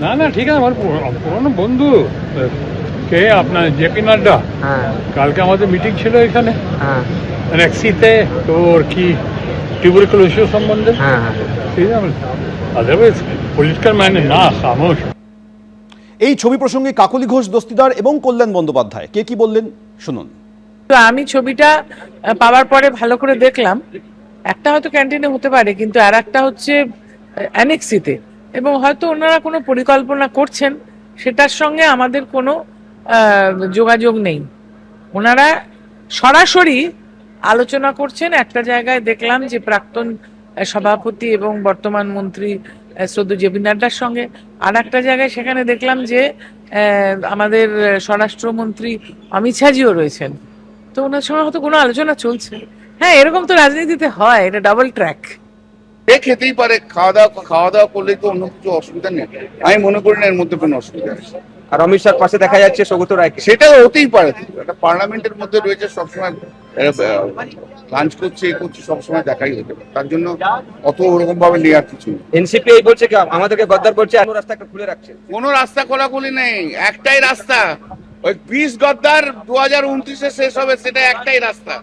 না না ঠিক আছে, আমার পুরনো বন্ধু কে আপনার জেপি নাড্ডা। হ্যাঁ কালকে আমাদের মিটিং ছিল এখানে হ্যাঁ রেক্সিতে, তোর কি টিউবারকুলোসিস সম্বন্ধে। হ্যাঁ হ্যাঁ ঠিক আছে, আদারওয়াইজ পলিটিক্যাল ম্যান না, খামোশ। এই ছবি প্রসঙ্গে কাকলি ঘোষ দস্তিদার এবং কল্যাণ বন্দ্যোপাধ্যায় কে কি বললেন শুনুন। তো আমি ছবিটা পাওয়ার পরে ভালো করে দেখলাম। একটা হয়তো ক্যান্টিনে হতে পারে, কিন্তু আর একটা হচ্ছে অ্যানেক্সিতে, এবং হয়তো ওনারা কোনো পরিকল্পনা করছেন, সেটার সঙ্গে আমাদের কোনো যোগাযোগ নেই। ওনারা সরাসরি আলোচনা করছেন। একটা জায়গায় দেখলাম যে প্রাক্তন সভাপতি এবং বর্তমান মন্ত্রী শ্রদ্ধেয় জেপি নাড্ডার সঙ্গে, আর একটা জায়গায় সেখানে দেখলাম যে আমাদের স্বরাষ্ট্রমন্ত্রী অমিত শাহজিও রয়েছেন। তো ওনার সঙ্গে হয়তো কোনো আলোচনা চলছে। হ্যাঁ, এরকম তো রাজনীতিতে হয়, এটা ডাবল ট্র্যাক। এ খেতেই পারে, খাওয়া দাওয়া করলেই তো অন্য কিছু অসুবিধা নেই। আমি মনে করি না এর মধ্যে কোনো অসুবিধা আছে। আর অমিত শাহর পাশে দেখা যাচ্ছে সৌগত রায়কে। সেটা হতেই পারে, একটা পার্লামেন্টের মধ্যে রয়েছে, সবসময় লাঞ্চ করছে, এ করছে, সবসময় দেখাই হতে পারে। তার জন্য অত ওরকম ভাবে নেওয়ার কিছু নেই। এনসিপি এই বলছে কি আমাদেরকে গদ্দার করছে, আর রাস্তা একটা খুলে রাখছে। কোনো রাস্তা খোলাখুলি নেই, একটাই রাস্তা। ওই 20 গদ্দার 2029-এ শেষ হবে, সেটা একটাই রাস্তা।